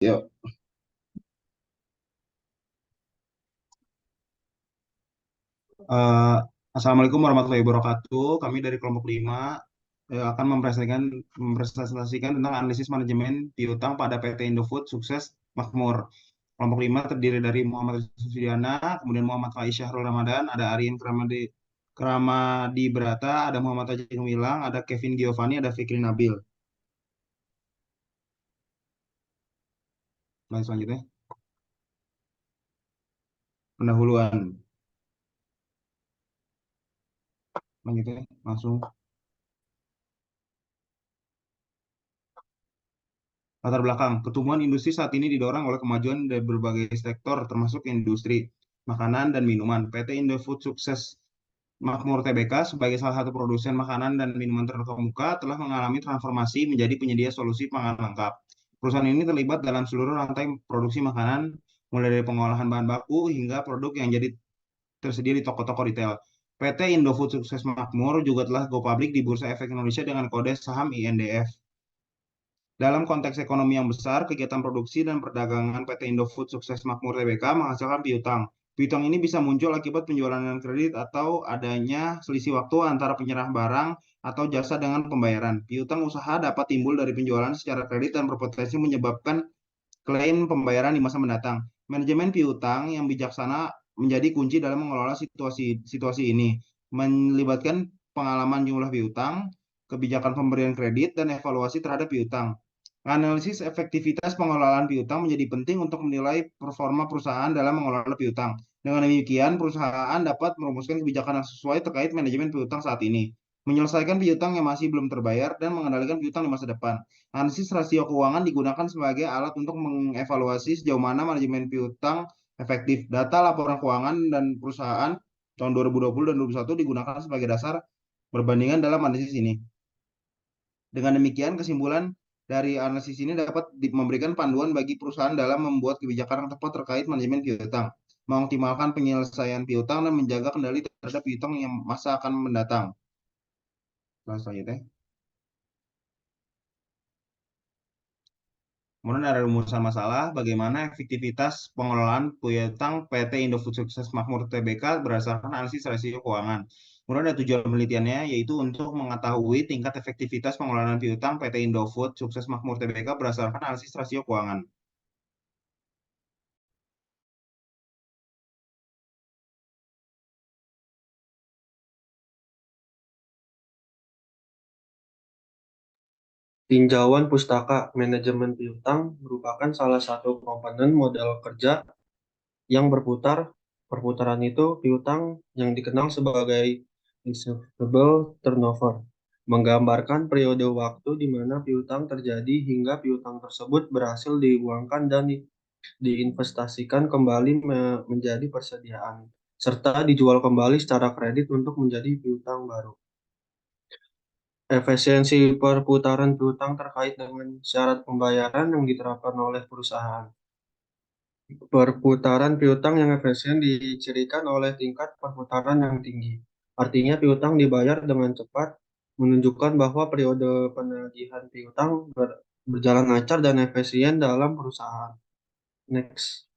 Yuk. Eh, Assalamualaikum warahmatullahi wabarakatuh. Kami dari kelompok 5 akan mempresentasikan tentang analisis manajemen piutang pada PT Indofood Sukses Makmur. Kelompok 5 terdiri dari Muhammad Sudiana, kemudian Muhammad Faiz Syahrul Ramadan, ada Aryan Kramadi Brata, ada Muhammad Haji Gumilang, ada Kevin Giovanni, ada Fikri Nabil. Baik, selanjutnya pendahuluan. Selanjutnya langsung. Latar belakang, pertumbuhan industri saat ini didorong oleh kemajuan dari berbagai sektor, termasuk industri makanan dan minuman. PT Indofood Sukses Makmur Tbk sebagai salah satu produsen makanan dan minuman terkemuka telah mengalami transformasi menjadi penyedia solusi pangan lengkap. Perusahaan ini terlibat dalam seluruh rantai produksi makanan, mulai dari pengolahan bahan baku hingga produk yang jadi tersedia di toko-toko retail. PT Indofood Sukses Makmur juga telah go public di Bursa Efek Indonesia dengan kode saham INDF. Dalam konteks ekonomi yang besar, kegiatan produksi dan perdagangan PT Indofood Sukses Makmur Tbk menghasilkan piutang. Piutang ini bisa muncul akibat penjualan dengan kredit atau adanya selisih waktu antara penyerah barang atau jasa dengan pembayaran. Piutang usaha dapat timbul dari penjualan secara kredit dan berpotensi menyebabkan klaim pembayaran di masa mendatang. Manajemen piutang yang bijaksana menjadi kunci dalam mengelola situasi ini, melibatkan pengalaman jumlah piutang, kebijakan pemberian kredit, dan evaluasi terhadap piutang. Analisis efektivitas pengelolaan piutang menjadi penting untuk menilai performa perusahaan dalam mengelola piutang. Dengan demikian, perusahaan dapat merumuskan kebijakan yang sesuai terkait manajemen piutang saat ini, menyelesaikan piutang yang masih belum terbayar, dan mengendalikan piutang di masa depan. Analisis rasio keuangan digunakan sebagai alat untuk mengevaluasi sejauh mana manajemen piutang efektif. Data laporan keuangan dan perusahaan tahun 2020 dan 2021 digunakan sebagai dasar perbandingan dalam analisis ini. Dengan demikian, kesimpulan dari analisis ini dapat memberikan panduan bagi perusahaan dalam membuat kebijakan yang tepat terkait manajemen piutang, mengoptimalkan penyelesaian piutang, dan menjaga kendali terhadap piutang yang masa akan mendatang. Selanjutnya. Kemudian ada rumusan masalah, bagaimana efektivitas pengelolaan piutang PT Indofood Sukses Makmur Tbk berdasarkan analisis rasio keuangan. Kemudian ada tujuan penelitiannya, yaitu untuk mengetahui tingkat efektivitas pengelolaan piutang PT Indofood Sukses Makmur Tbk berdasarkan analisis rasio keuangan. Tinjauan pustaka manajemen piutang merupakan salah satu komponen model kerja yang berputar. Perputaran itu piutang yang dikenal sebagai inevitable turnover, menggambarkan periode waktu di mana piutang terjadi hingga piutang tersebut berhasil diuangkan dan diinvestasikan kembali menjadi persediaan, serta dijual kembali secara kredit untuk menjadi piutang baru. Efisiensi perputaran piutang terkait dengan syarat pembayaran yang diterapkan oleh perusahaan. Perputaran piutang yang efisien dicirikan oleh tingkat perputaran yang tinggi. Artinya piutang dibayar dengan cepat, menunjukkan bahwa periode penagihan piutang berjalan lancar dan efisien dalam perusahaan. Next.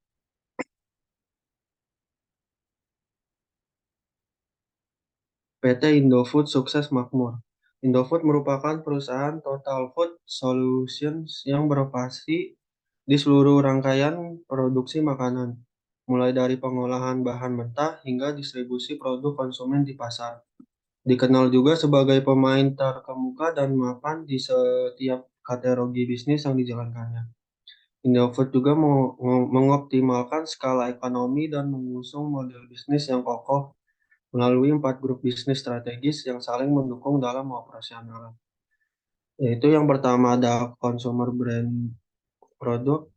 PT Indofood sukses makmur. Indofood merupakan perusahaan Total Food Solutions yang beroperasi di seluruh rangkaian produksi makanan, mulai dari pengolahan bahan mentah hingga distribusi produk konsumen di pasar. Dikenal juga sebagai pemain terkemuka dan mapan di setiap kategori bisnis yang dijalankannya. Indofood juga mengoptimalkan skala ekonomi dan mengusung model bisnis yang kokoh melalui 4 grup bisnis strategis yang saling mendukung dalam operasional. Yaitu yang pertama ada consumer brand produk,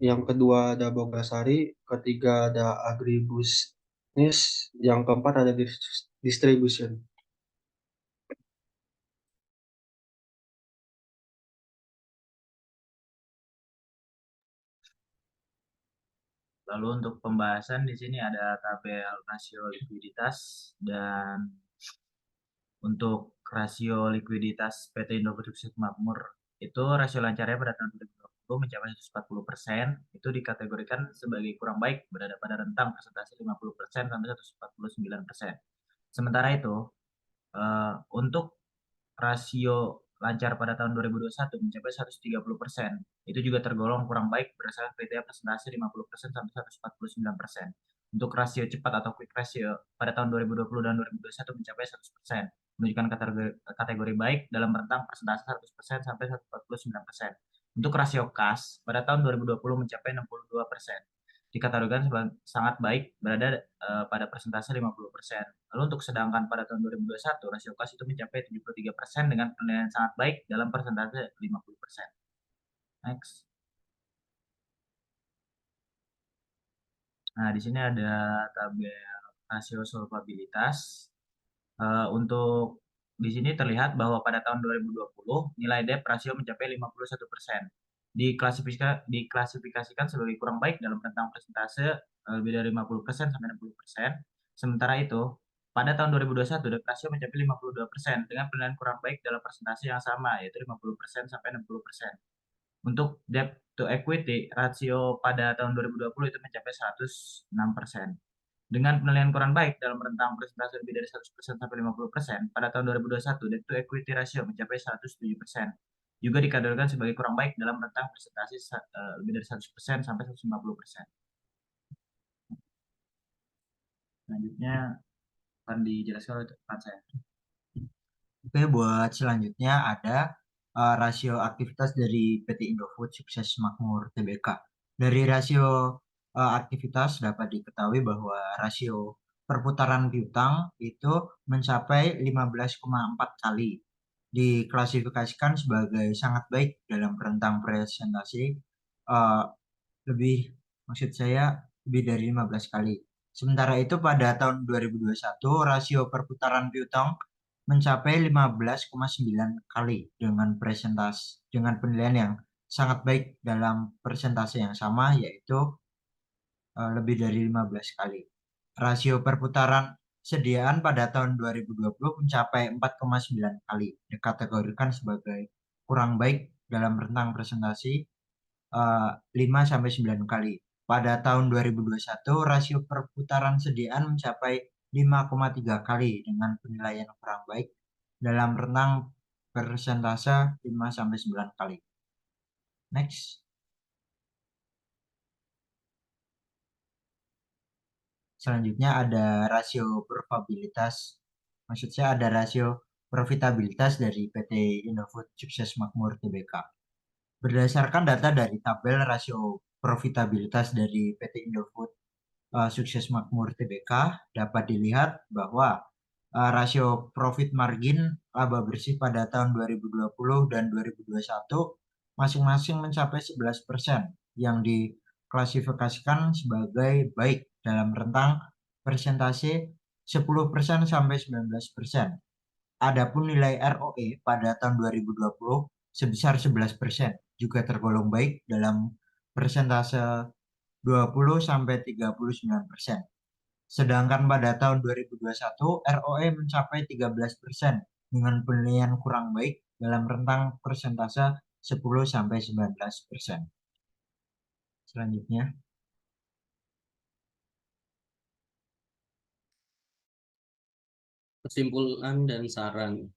yang kedua ada Bogasari, ketiga ada agribusnis, yang keempat ada distribution. Lalu untuk pembahasan di sini ada tabel rasio likuiditas, dan untuk rasio likuiditas PT Indofood Sukses Makmur itu rasio lancarnya pada tahun 2020 2020 mencapai 140%, itu dikategorikan sebagai kurang baik, berada pada rentang persentase 50% sampai 149%. Sementara itu, untuk rasio lancar pada tahun 2021 mencapai 130%. Itu juga tergolong kurang baik berdasarkan kriteria persentase 50% sampai 149%. Untuk rasio cepat atau quick ratio pada tahun 2020 dan 2021 mencapai 100%, menunjukkan kategori baik dalam rentang persentase 100% sampai 149%. Untuk rasio kas pada tahun 2020 mencapai 62%, dikategorikan sebagai sangat baik, berada pada persentase 50%. Lalu untuk sedangkan pada tahun 2021, rasio kas itu mencapai 73% dengan penilaian sangat baik dalam persentase 50%. Next. Nah, di sini ada tabel rasio solvabilitas. Untuk di sini terlihat bahwa pada tahun 2020 nilai debt rasio mencapai 51%. Diklasifikasikan sebagai kurang baik dalam rentang persentase lebih dari 50% sampai 60%. Sementara itu, pada tahun 2021 debt rasio mencapai 52% dengan penilaian kurang baik dalam persentase yang sama, yaitu 50% sampai 60%. Untuk debt to equity rasio pada tahun 2020 itu mencapai 106%. Dengan penilaian kurang baik dalam rentang persentase lebih dari 100% sampai 50%, pada tahun 2021 debt to equity ratio mencapai 107%. Juga dikategorikan sebagai kurang baik dalam rentang persentase lebih dari 100% sampai 150%. Selanjutnya akan dijelaskan oleh teman saya. Oke, buat selanjutnya ada rasio aktivitas dari PT Indofood Sukses Makmur Tbk. Dari rasio aktivitas dapat diketahui bahwa rasio perputaran piutang itu mencapai 15,4 kali. Diklasifikasikan sebagai sangat baik dalam rentang presentasi maksud saya lebih dari 15 kali. Sementara itu pada tahun 2021 rasio perputaran piutang mencapai 15,9 kali dengan penilaian yang sangat baik dalam persentase yang sama, yaitu lebih dari 15 kali. Rasio perputaran sediaan pada tahun 2020 mencapai 4,9 kali, dikategorikan sebagai kurang baik dalam rentang presentasi 5-9 kali. Pada tahun 2021, rasio perputaran sediaan mencapai 5,3 kali dengan penilaian kurang baik dalam rentang persentase 5-9 kali. Next. Selanjutnya ada rasio probabilitas. Maksud saya ada rasio profitabilitas dari PT Indofood Sukses Makmur Tbk. Berdasarkan data dari tabel rasio profitabilitas dari PT Indofood Sukses Makmur Tbk, dapat dilihat bahwa rasio profit margin laba bersih pada tahun 2020 dan 2021 masing-masing mencapai 11% yang diklasifikasikan sebagai baik dalam rentang persentase 10% sampai 19%. Adapun nilai ROE pada tahun 2020 sebesar 11% juga tergolong baik dalam persentase 20 sampai 39%. Sedangkan pada tahun 2021 ROE mencapai 13% dengan penilaian kurang baik dalam rentang persentase 10 sampai 19%. Selanjutnya. Kesimpulan dan saran.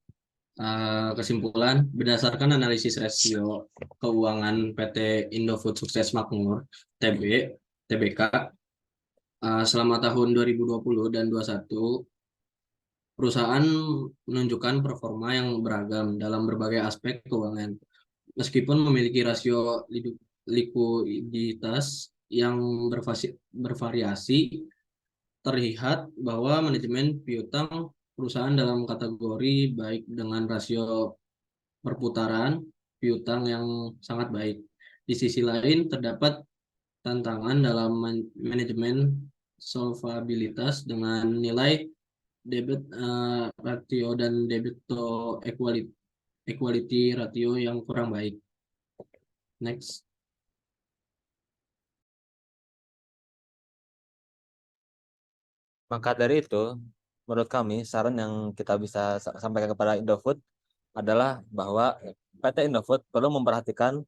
Kesimpulan, berdasarkan analisis rasio keuangan PT Indofood Sukses Makmur Tbk selama tahun 2020 dan 2021, perusahaan menunjukkan performa yang beragam dalam berbagai aspek keuangan. Meskipun memiliki rasio likuiditas yang bervariasi, terlihat bahwa manajemen piutang perusahaan dalam kategori baik dengan rasio perputaran piutang yang sangat baik. Di sisi lain, terdapat tantangan dalam manajemen solvabilitas dengan nilai debit ratio dan debit to equality ratio yang kurang baik. Next. Maka dari itu, menurut kami saran yang kita bisa sampaikan kepada Indofood adalah bahwa PT Indofood perlu memperhatikan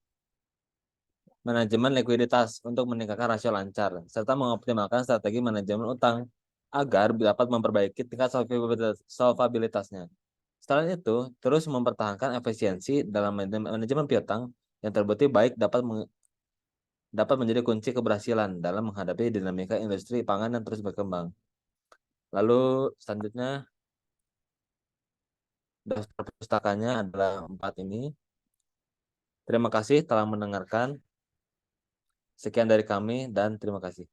manajemen likuiditas untuk meningkatkan rasio lancar, serta mengoptimalkan strategi manajemen utang agar dapat memperbaiki tingkat solvabilitasnya. Selain itu, terus mempertahankan efisiensi dalam manajemen piutang yang terbukti baik dapat menjadi kunci keberhasilan dalam menghadapi dinamika industri pangan yang terus berkembang. Lalu selanjutnya daftar pustakanya adalah 4 ini. Terima kasih telah mendengarkan. Sekian dari kami dan terima kasih.